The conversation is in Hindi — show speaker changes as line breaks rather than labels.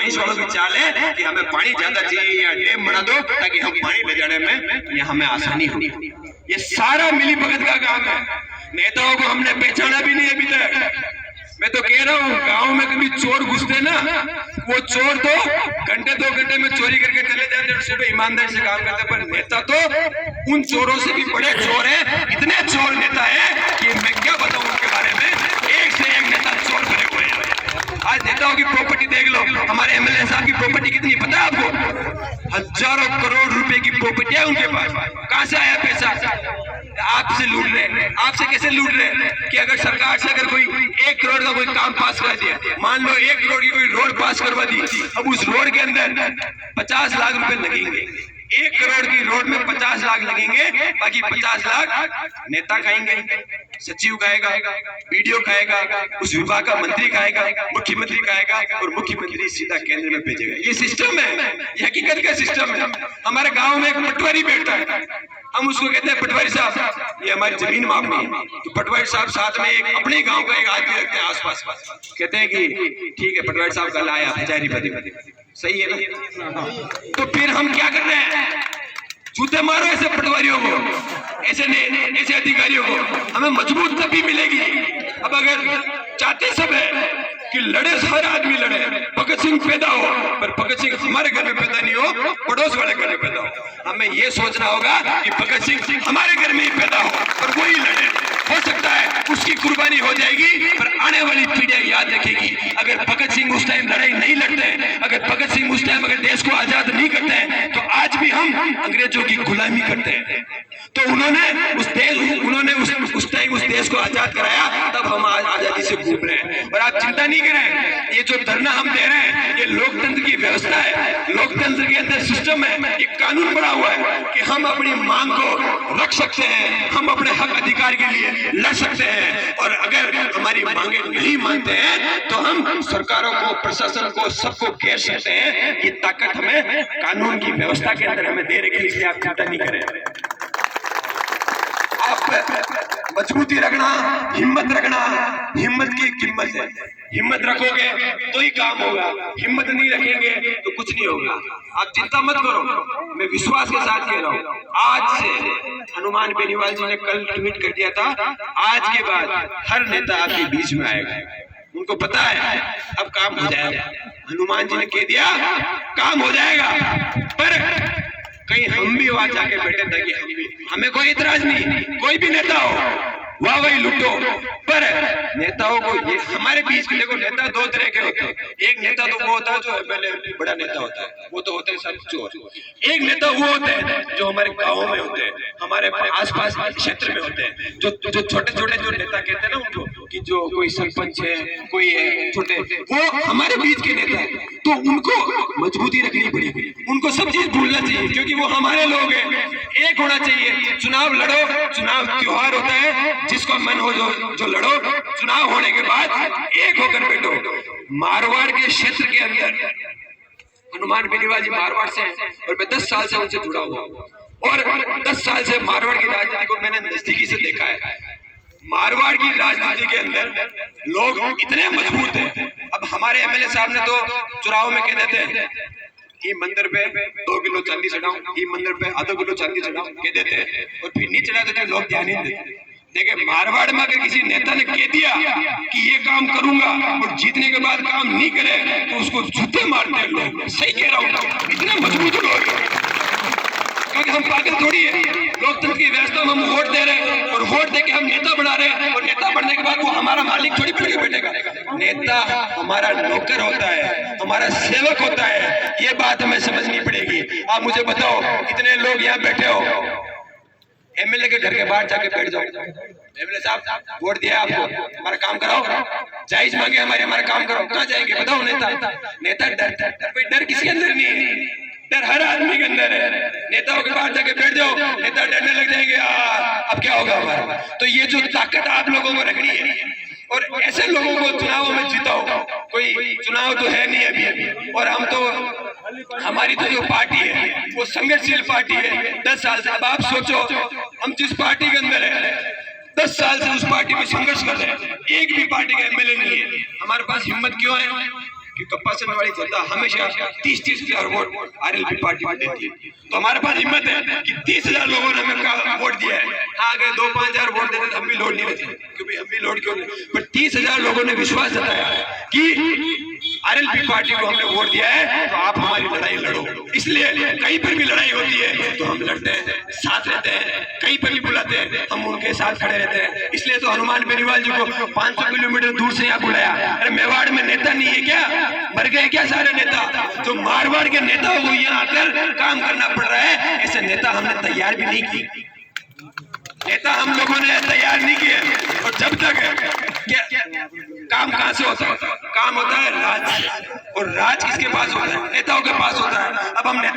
महेश वालों की चाल है कि हमें पानी ज्यादा चाहिए या डैम बना दो ताकि हम पानी ले जाने में या हमें आसानी हो। ये सारा मिली भगत का काम है। नेताओं को हमने पहचाना भी नहीं अभी तक। मैं तो कह रहा हूँ, गांव में कभी चोर घुसते ना, वो चोर तो घंटे 2 घंटे में चोरी करके चले जाते और सुबह ईमानदारी से काम करते, पर नेता तो उन चोरों से भी बड़े चोर है। इतने चोर नेता है कि मैं क्या बताऊं उनके बारे में। एक से एक नेता चोर बने हुए हैं। आज नेताओं की प्रॉपर्टी देख लो, हमारे एमएलए साहब की प्रॉपर्टी कितनी पता है आपको? हजारों करोड़ रुपए की प्रॉपर्टी है उनके पास। कहां से आया पैसा? आपसे लूट रहे हैं। आपसे कैसे लूट रहे हैं कि अगर सरकार से अगर कोई 1 करोड़ का कोई काम पास कर दिया, मान लो 1 करोड़ की कोई रोड पास करवा दी, अब उस रोड के अंदर 50 लाख रुपए लगेंगे। 1 करोड़ की रोड में 50 लाख लगेंगे, बाकी 50 लाख नेता खाएंगे, सचिव खाएगा, बीडीओ खाएगा, उस विभाग का मंत्री खाएगा, मुख्यमंत्री खाएगा और मुख्यमंत्री सीधा केंद्र में भेजेगा। ये सिस्टम है, ये हकीकत का सिस्टम है। हमारे गांव में एक पटवारी बैठता है, हम उसको कहते हैं पटवारी साहब ये हमारी जमीन मापनी है, तो पटवारी साहब साथ में एक अपने गांव का एक आदमी रखते हैं आसपास, कहते हैं कि ठीक है पटवारी साहब कल आया हजारी बदी, सही है ना? तो फिर हम क्या कर रहे हैं? जूते मारो ऐसे पटवारियों को, ऐसे अधिकारियों को, हमें मजबूत तभी मिलेगी। अब अगर चाहते सब है कि लड़े, हर आदमी लड़े, भगत सिंह पैदा हो, पर भगत सिंह हमारे घर में पैदा नहीं हो, पड़ोस वाले घर में पैदा हो। हमें ये सोचना होगा कि भगत सिंह हमारे घर में ही पैदा हो और वही लड़े। हो सकता है उसकी कुर्बानी हो जाएगी, पर आने वाली पीढ़ियां याद रखेगी। अगर भगत सिंह उस टाइम लड़ाई नहीं लड़ते, अगर भगत सिंह उस टाइम अगर देश को आजाद नहीं करते, तो आज भी हम अंग्रेजों की गुलामी करते हैं। तो उन्होंने उस टाइम उस देश को आजाद कराया, तब हम आज आजादी से घूम रहे हैं। और आप चिंता नहीं करें, ये जो धरना हम दे रहे हैं ये लोकतंत्र की व्यवस्था है, लोकतंत्र के अंदर सिस्टम है, एक कानून बना हुआ है कि हम अपनी मांग को रख सकते हैं, हम अपने हक अधिकार के लिए लड़ सकते हैं। और अगर हमारी मांगे नहीं मानते हैं तो हम सरकारों को, प्रशासन को, सबको घेर सकते हैं। ये ताकत हमें कानून की व्यवस्था के अंदर हमें दे रखी है, इसलिए आप चिंता नहीं करें। आप मजबूती रखना, हिम्मत रखना, हिम्मत की कीमत है। हिम्मत रखोगे तो ही काम होगा, हिम्मत नहीं रखेंगे तो कुछ नहीं होगा। आप चिंता मत करो, मैं विश्वास के साथ कह रहा हूँ। आज से हनुमान बेनीवाल जी ने कल ट्वीट कर दिया था, आज के बाद हर नेता आपके बीच में आएगा। उनको पता है अब काम हो जाएगा। हनुमान जी ने कह दिया काम हो जाएगा, पर कहीं हम भी वहां जाके बैठे थे कि हमें कोई इतराज नहीं, कोई भी नेता हो वाह वही लुटो, पर नेताओं को ये हमारे बीच में देखो, नेता 2 तरह के होते हैं। एक नेता तो वो होता है जो एमएलए बड़ा नेता होता है, वो तो होते हैं सब चोर। एक नेता वो होते हैं जो हमारे गाँव में होते हैं, हमारे आसपास क्षेत्र में होते हैं, जो छोटे छोटे जो नेता कहते हैं ना उनको, कि जो कोई सरपंच है, कोई है छोटे, वो हमारे बीच के नेता है। तो उनको मजबूती रखनी पड़ेगी, उनको सब चीज भूलना चाहिए, क्योंकि वो हमारे लोग हैं। एक होना चाहिए, चुनाव लड़ो, चुनाव त्योहार होता है, जिसको मन हो जो लड़ो। चुनाव होने के बाद एक होकर बैठो। मारवाड़ के क्षेत्र के अंदर हनुमान बेनीवाल जी मारवाड़ से हैं और मैं 10 साल से उनसे जुड़ा हुआ हूँ, और 10 साल से मारवाड़ की राजनीति को मैंने नजदीकी से देखा है। मारवाड़ की राजनीति के अंदर लोग इतने मजबूत हैं। अब हमारे एमएलए साहब ने तो चुनाव में कह देते हैं ये मंदिर पे 2 किलो चांदी चढ़ाओ, ये मंदिर पे आधा किलो चांदी चढ़ाओ, कह देते हैं, और फिर नहीं चढ़ाते तो लोग ध्यान ही नहीं देते। देखिए मारवाड़ में अगर किसी नेता ने कह दिया कि ये काम करूंगा और जीतने के बाद काम नहीं करे तो उसको जूते मारते हैं लोग। सही कह रहा हूँ, इतने मजबूत लोग हैं, क्योंकि हम पागल थोड़ी है। लोकतंत्र की व्यवस्था में हम वोट दे रहे हैं और वोट देके हम नेता बना रहे हैं, और नेता बनने के बाद वो हमारा मालिक थोड़ी बन के बैठेगा। नेता हमारा नौकर होता है, हमारा सेवक होता है। ये बात हमें समझनी पड़ेगी। आप मुझे बताओ, इतने लोग यहाँ बैठे हो, एमएलए के घर के बाहर जाके बैठ जाओ, एमएलए साहब वोट दिया आपको, हमारा काम कराओ, जायज मांगे हमारा काम कराओ, कहाँ जाएंगे बताओ? नेता डर किसी अंदर नहीं है, डर हर आदमी के अंदर है। नेताओं के बाहर जाके बैठ जाओ, नेता डरने लग जाएंगे, यार अब क्या होगा हमारा। तो ये जो ताकत आप लोगों को रखनी है, और ऐसे लोगों को चुनाव में जिताओ। कोई चुनाव तो है नहीं अभी, और हम तो, हमारी तो जो पार्टी है वो संघर्षशील पार्टी है 10 साल से। अब आप सोचो, हम जिस पार्टी के अंदर है 10 साल से उस पार्टी में संघर्ष कर रहे हैं, एक भी पार्टी का एमएलए नहीं है। हमारे पास हिम्मत क्यों है? कि कप्पा वाली जनता हमेशा 30,000 वोट आरएलपी पार्टी को देती है। तो हमारे पास हिम्मत है कि 30,000 लोगों ने हमें वोट दिया है। हाँ, अगर 2-5 हजार वोट देते तो हम भी लौट नहीं रहते, क्योंकि हम भी लौट क्यों नहीं, पर 30,000 लोगों ने विश्वास जताया कि आरएलपी पार्टी को हमने वोट दिया है तो आप हमारी लड़ाई लड़ो। इसलिए कहीं पर भी लड़ाई होती है तो हम लड़ते हैं, साथ रहते हैं, कहीं पर भी बुलाते हैं हम उनके साथ खड़े रहते हैं। इसलिए तो हनुमान बेनीवाल जी को 500 किलोमीटर दूर से यहाँ बुलाया। अरे मेवाड़ में नेता नहीं है क्या? मर गए क्या सारे नेता? तो मारवाड़ के नेताओं को यहाँ आकर काम करना पड़ रहा है। ऐसे नेता हमने तैयार भी नहीं की, नेता हम लोगों ने तैयार नहीं किए। और जब तक काम कहां से होता है? काम होता है राज, और राज किसके पास होता है? नेताओं के पास होता है। अब हम नेता